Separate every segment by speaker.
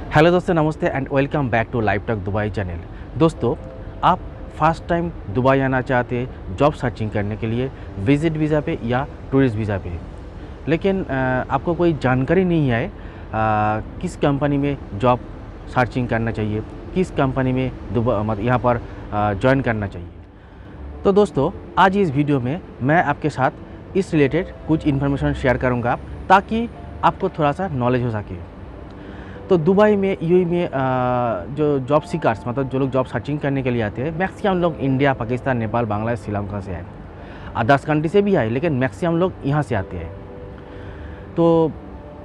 Speaker 1: Hello दोस्तों, नमस्ते and welcome back to live talk Dubai channel. दोस्तों, आप फर्स्ट टाइम दुबई आना चाहते हैं जॉब सर्चिंग करने के लिए विजिट वीज़ा पे या टूरिस्ट वीज़ा पे, लेकिन आपको कोई जानकारी नहीं है किस कंपनी में जॉब सर्चिंग करना चाहिए, किस कंपनी में मतलब यहाँ पर ज्वाइन करना चाहिए। तो दोस्तों, आज इस वीडियो में मैं आपके साथ इस रिलेटेड कुछ इन्फॉर्मेशन शेयर करूँगा ताकि आपको थोड़ा सा नॉलेज हो सके। तो दुबई में यूएई में जो जॉब सीकर्स मतलब जो लोग जॉब सर्चिंग करने के लिए आते हैं, मैक्सिमम लोग इंडिया, पाकिस्तान, नेपाल, बांग्लादेश, श्रीलंका से आए। अदर्स कंट्री से भी आए, लेकिन मैक्सिमम लोग यहाँ से आते हैं। तो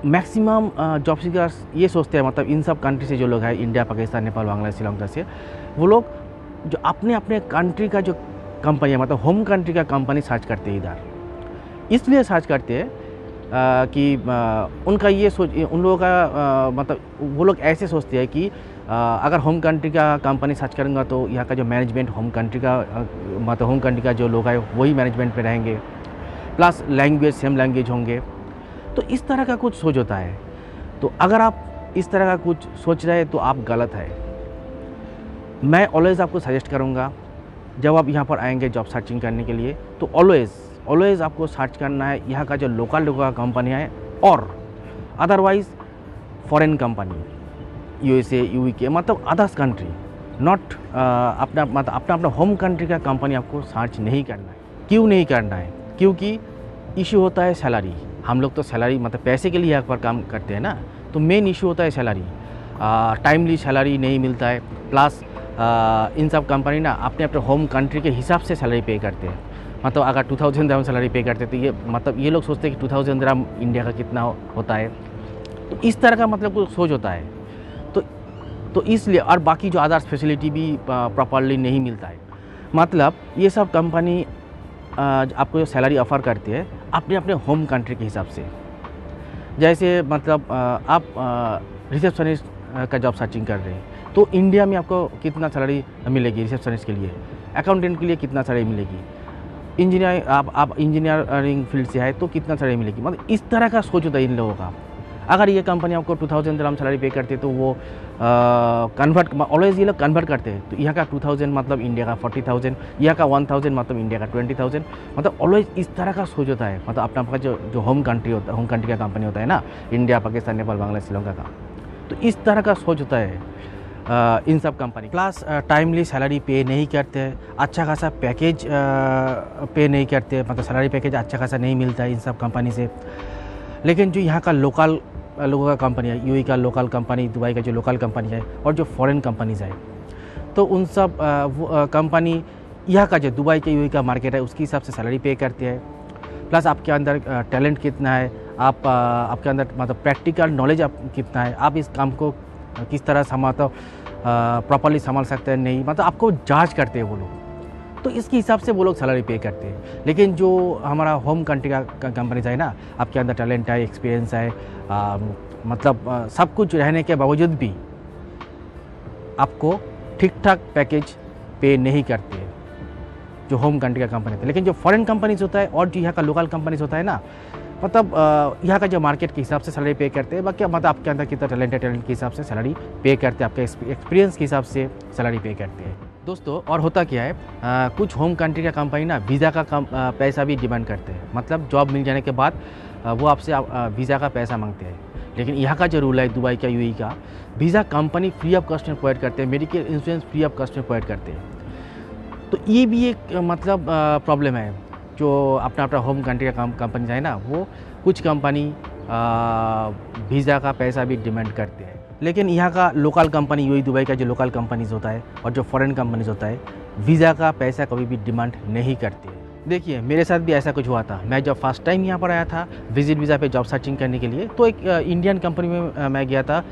Speaker 1: मैक्सिमम जॉब सीकर्स ये सोचते हैं, मतलब इन सब कंट्री से जो लोग हैं, इंडिया, पाकिस्तान, नेपाल, बांग्लादेश, श्रीलंका से, वो लोग जो अपने अपने कंट्री का जो कंपनी है, मतलब होम कंट्री का कंपनी सर्च करते हैं इधर। इसलिए सर्च करते हैं कि उनका ये सोच, उन लोगों का मतलब वो लोग ऐसे सोचते हैं कि अगर होम कंट्री का कंपनी सर्च करूँगा तो यहाँ का जो मैनेजमेंट होम कंट्री का मतलब होम कंट्री का जो लोग हैं वही मैनेजमेंट पे रहेंगे, प्लस लैंग्वेज सेम लैंग्वेज होंगे। तो इस तरह का कुछ सोच होता है। तो अगर आप इस तरह का कुछ सोच रहे हैं तो आप गलत है। मैं ऑलवेज़ आपको सजेस्ट करूँगा, जब आप यहाँ पर आएंगे जॉब सर्चिंग करने के लिए, तो ऑलवेज़ आपको सर्च करना है यहाँ का जो लोकल कंपनी है, और otherwise foreign company, USA, UK, मतलब अदर्स कंट्री, नॉट अपना होम कंट्री का कंपनी आपको सर्च नहीं करना है। क्यों नहीं करना है? क्योंकि इशू होता है सैलरी। हम लोग तो सैलरी मतलब पैसे के लिए यहाँ पर काम करते हैं ना, तो मेन इशू होता है सैलरी। टाइमली सैलरी नहीं मिलता है, प्लस इन सब कंपनी ना अपने अपने होम कंट्री के हिसाब से सैलरी पे करते हैं। मतलब अगर 2000 दिरहम सैलरी पे करते तो ये मतलब ये लोग सोचते हैं कि 2000 दिरहम इंडिया का कितना होता है। तो इस तरह का मतलब कुछ सोच होता है। तो इसलिए, और बाकी जो अदर्स फैसिलिटी भी प्रॉपरली नहीं मिलता है। मतलब ये सब कंपनी आपको जो सैलरी ऑफ़र करती है अपने अपने होम कंट्री के हिसाब से। जैसे मतलब आप रिसेप्शनिस्ट का जॉब सर्चिंग कर रहे हैं, तो इंडिया में आपको कितना सैलरी मिलेगी रिसेप्शनिस्ट के लिए, अकाउंटेंट के लिए कितना सैलरी मिलेगी, इंजीनियर आप इंजीनियरिंग फील्ड से आए तो कितना सैलरी मिलेगी। मतलब इस तरह का सोच होता है इन लोगों का। अगर ये कंपनी आपको 2000 दिरहम सैलरी पे करते तो वो कन्वर्ट ऑलवेज ये लोग कन्वर्ट करते हैं। तो यहाँ का 2000 मतलब इंडिया का 40,000, यहाँ का 1000 मतलब इंडिया का 20,000। मतलब ऑलवेज इस तरह का सोच होता है। मतलब अपना आपका जो होम कंट्री होता है, होम कंट्री का कंपनी होता है ना, इंडिया, पाकिस्तान, नेपाल, बांग्लादेश, श्रीलंका का, तो इस तरह का सोच होता है इन सब कंपनी। प्लस टाइमली सैलरी पे नहीं करते, अच्छा खासा पैकेज पे नहीं करते, मतलब सैलरी पैकेज अच्छा खासा नहीं मिलता है इन सब कंपनी से। लेकिन जो यहाँ का लोकल लोगों का कंपनी है, यूएई का लोकल कंपनी, दुबई का जो लोकल कंपनी है, और जो फॉरेन कंपनीज़ है, तो उन सब कंपनी यहाँ का जो दुबई के यूएई का मार्केट है उसके हिसाब से सैलरी पे करते हैं। प्लस आपके अंदर टैलेंट कितना है, आपके अंदर मतलब प्रैक्टिकल नॉलेज आप कितना है, आप इस काम को किस तरह प्रॉपरली संभाल सकते हैं नहीं, मतलब आपको जांच करते हैं वो लोग। तो इसके हिसाब से वो लोग सैलरी पे करते हैं। लेकिन जो हमारा होम कंट्री का कंपनीज है ना, आपके अंदर टैलेंट है, एक्सपीरियंस है, मतलब सब कुछ रहने के बावजूद भी आपको ठीक ठाक पैकेज पे नहीं करते हैं जो होम कंट्री का कंपनी है। लेकिन जो फॉरेन कंपनीज होता है और जो यहाँ का लोकल कंपनीज होता है ना, मतलब यहाँ का जो मार्केट के हिसाब से सैलरी पे करते हैं। बाकी मतलब आपके अंदर कितना टैलेंट है, टैलेंट के हिसाब से सैलरी पे करते हैं, आपके एक्सपीरियंस के हिसाब से सैलरी पे करते हैं। दोस्तों, और होता क्या है, कुछ होम कंट्री का कंपनी ना वीज़ा का पैसा भी डिमांड करते हैं। मतलब जॉब मिल जाने के बाद वो आपसे वीज़ा का पैसा मांगते हैं। लेकिन यहाँ का जो रूल है दुबई का, यूएई का, visa company free of cost में प्रोवाइड करते हैं, medical insurance free of cost में प्रोवाइड करते हैं। तो ये भी एक मतलब प्रॉब्लम है। जो अपना होम कंट्री का कंपनी है ना, वो कुछ कंपनी वीज़ा का पैसा भी डिमांड करते हैं। लेकिन यहाँ का लोकल कंपनी, यूएई दुबई का जो लोकल कंपनीज़ होता है और जो फॉरेन कंपनीज़ होता है, वीज़ा का पैसा कभी भी डिमांड नहीं करते हैं। देखिए, मेरे साथ भी ऐसा कुछ हुआ था। मैं जब फर्स्ट टाइम यहाँ पर आया था विजिट वीज़ा पे जॉब सर्चिंग करने के लिए, तो एक इंडियन कंपनी में मैं गया था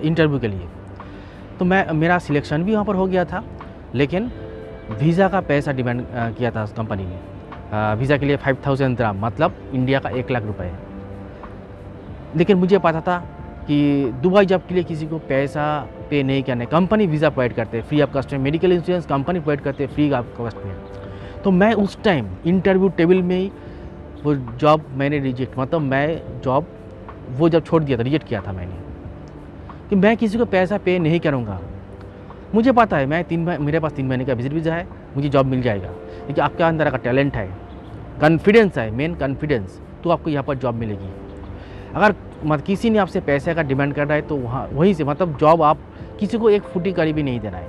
Speaker 1: इंटरव्यू के लिए। तो मेरा सिलेक्शन भी वहाँ पर हो गया था, लेकिन वीज़ा का पैसा डिमांड किया था उस कंपनी ने। वीज़ा के लिए 5000 दिरहम, मतलब इंडिया का 1 लाख रुपए। लेकिन मुझे पता था कि दुबई जॉब के लिए किसी को पैसा पे नहीं करना है, कंपनी वीज़ा प्रोवाइड करते हैं फ्री ऑफ कॉस्ट में, मेडिकल इंश्योरेंस कंपनी प्रोवाइड करते हैं फ्री ऑफ कॉस्ट में। तो मैं उस टाइम इंटरव्यू टेबल में ही वो जॉब मैंने रिजेक्ट, मतलब मैं जॉब वो जब छोड़ दिया था, रिजेक्ट किया था मैंने। कि मैं किसी को पैसा पे नहीं करूँगा। मुझे पता है मेरे पास 3 महीने का विजिट वीज़ा है, मुझे जॉब मिल जाएगा। देखिए आपके अंदर अगर टैलेंट है, कॉन्फिडेंस है, मेन कॉन्फिडेंस, तो आपको यहाँ पर जॉब मिलेगी। अगर किसी ने आपसे पैसे का डिमांड कर रहा है तो वहीं से जॉब आप किसी को 1 फुटी करीब भी नहीं देना है।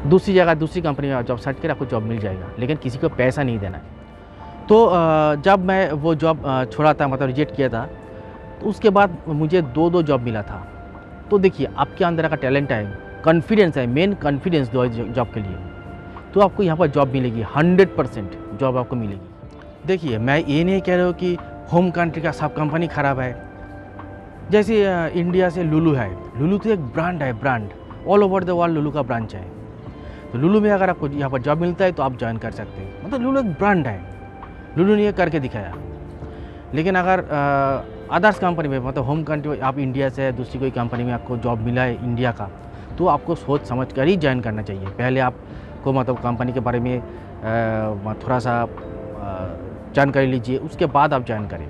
Speaker 1: दूसरी जगह दूसरी कंपनी में आप जॉब सर्च करें, आपको जॉब मिल जाएगा, लेकिन किसी को पैसा नहीं देना है। तो जब मैं वो जॉब छोड़ा था, रिजेक्ट किया था, तो उसके बाद मुझे 2 जॉब मिला था। तो देखिए आपके अंदर अगर टैलेंट है, कॉन्फिडेंस है, मेन कॉन्फिडेंस जॉब के लिए, तो आपको यहाँ पर जॉब मिलेगी, 100% जॉब आपको मिलेगी। देखिए मैं ये नहीं कह रहा हूँ कि होम कंट्री का सब कंपनी ख़राब है। जैसे इंडिया से लुलु है, लुलु तो एक ब्रांड है, brand all over the world Lulu का ब्रांच है। तो लुलु में अगर आपको यहाँ पर जॉब मिलता है तो आप ज्वाइन कर सकते हैं। लुलु एक ब्रांड है, लुलु ने ये करके दिखाया। लेकिन अगर अदर्स कंपनी में होम कंट्री आप इंडिया से दूसरी कोई कंपनी में आपको जॉब मिला है इंडिया का, तो आपको सोच समझ कर ही ज्वाइन करना चाहिए। पहले आपको कंपनी के बारे में थोड़ा सा जानकारी लीजिए, उसके बाद आप ज्वाइन करें।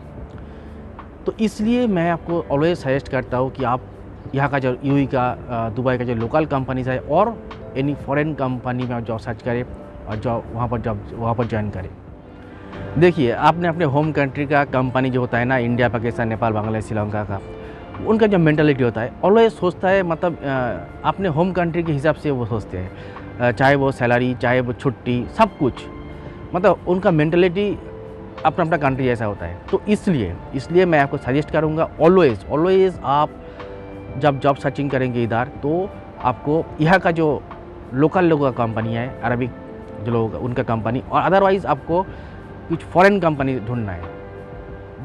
Speaker 1: तो इसलिए मैं आपको ऑलवेज सजेस्ट करता हूँ कि आप यहाँ का जो यूएई का दुबई का जो लोकल कंपनीज है और एनी फॉरेन कंपनी में आप जॉब सर्च करें और वहाँ पर ज्वाइन करें। देखिए आपने अपने होम कंट्री का कंपनी जो होता है ना, इंडिया, पाकिस्तान, नेपाल, बांग्लादेश, श्रीलंका का, उनका जो मेंटालिटी होता है ऑलवेज सोचता है अपने होम कंट्री के हिसाब से वो सोचते हैं, चाहे वो सैलरी, चाहे वो छुट्टी, सब कुछ उनका मेंटालिटी अपना कंट्री जैसा होता है। तो इसलिए मैं आपको सजेस्ट करूँगा ऑलवेज आप जब जॉब सर्चिंग करेंगे इधर, तो आपको यहाँ का जो लोकल लोगों का कंपनी है, अरबिक जो लोग उनका कंपनी, और अदरवाइज़ आपको कुछ फॉरेन कंपनी ढूंढना है,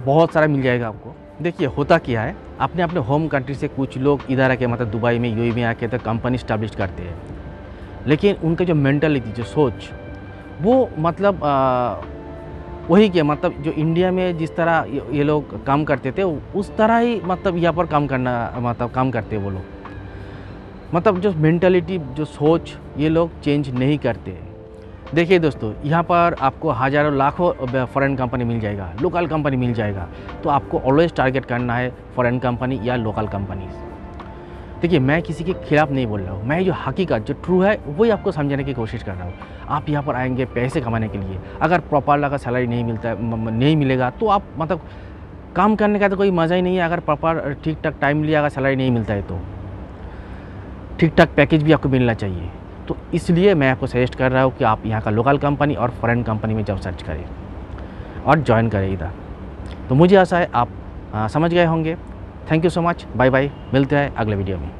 Speaker 1: बहुत सारा मिल जाएगा आपको। देखिए होता क्या है, अपने होम कंट्री से कुछ लोग इधर आके दुबई में, यूएई में आके तो कंपनी स्टैब्लिश करते हैं, लेकिन उनका जो मेंटालिटी, जो सोच, वो वही के जो इंडिया में जिस तरह ये लोग काम करते थे उस तरह ही यहाँ पर काम करते हैं वो लोग। जो मेंटालिटी, जो सोच, ये लोग चेंज नहीं करते। देखिए दोस्तों, यहाँ पर आपको हज़ारों लाखों फॉरेन कंपनी मिल जाएगा, लोकल कंपनी मिल जाएगा, तो आपको ऑलवेज टारगेट करना है फॉरेन कंपनी या लोकल कंपनी। देखिए मैं किसी के खिलाफ नहीं बोल रहा हूँ, मैं जो हकीकत, जो ट्रू है वही आपको समझाने की कोशिश कर रहा हूँ। आप यहाँ पर आएंगे पैसे कमाने के लिए, अगर प्रॉपर का सैलरी नहीं मिलेगा तो आप काम करने का तो कोई मज़ा ही नहीं है। अगर प्रॉपर ठीक ठाक टाइम लिया, अगर सैलरी नहीं मिलता है तो ठीक ठाक पैकेज भी आपको मिलना चाहिए। तो इसलिए मैं आपको सजेस्ट कर रहा हूँ कि आप यहाँ का लोकल कंपनी और फॉरेन कंपनी में जॉब सर्च करें और ज्वाइन करें इधर। तो मुझे आशा है आप समझ गए होंगे। Thank you so much, bye bye, मिलते हैं अगले वीडियो में।